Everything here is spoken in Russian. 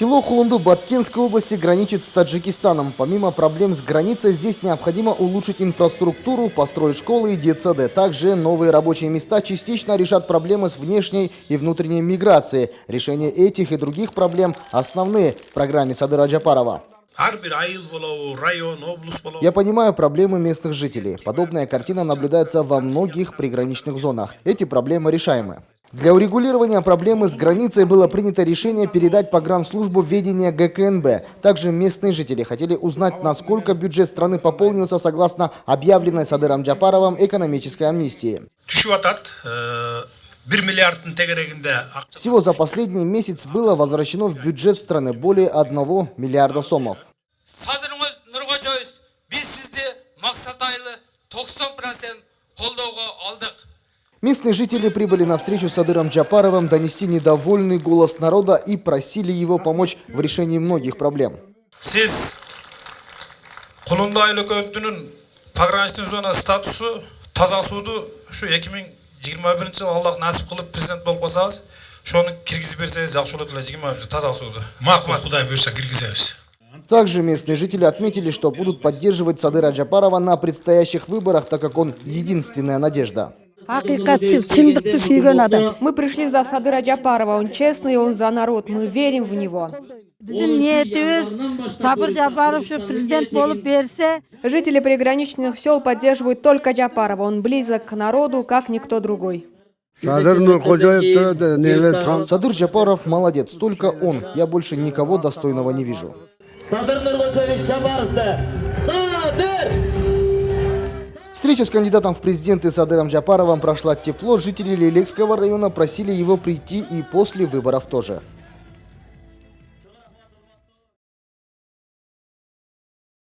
Село Хулунду Баткенской области граничит с Таджикистаном. Помимо проблем с границей, здесь необходимо улучшить инфраструктуру, построить школы и детсады. Также новые рабочие места частично решат проблемы с внешней и внутренней миграцией. Решение этих и других проблем основные в программе Садыра Джапарова. Я понимаю проблемы местных жителей. Подобная картина наблюдается во многих приграничных зонах. Эти проблемы решаемы. Для урегулирования проблемы с границей было принято решение передать погранслужбу в ведение ГКНБ. Также местные жители хотели узнать, насколько бюджет страны пополнился согласно объявленной Садыром Джапаровым экономической амнистии. Всего за последний месяц было возвращено в бюджет страны более 1 миллиарда сомов. Местные жители прибыли на встречу с Садыром Джапаровым донести недовольный голос народа и просили его помочь в решении многих проблем. Также местные жители отметили, что будут поддерживать Садыра Джапарова на предстоящих выборах, так как он единственная надежда. Мы пришли за Садыра Джапарова. Он честный, он за народ. Мы верим в него. Жители приграничных сел поддерживают только Джапарова. Он близок к народу, как никто другой. Садыр Джапаров молодец, только он. Я больше никого достойного не вижу. Встреча с кандидатом в президенты Садыром Джапаровым прошла тепло. Жители Лилекского района просили его прийти и после выборов тоже.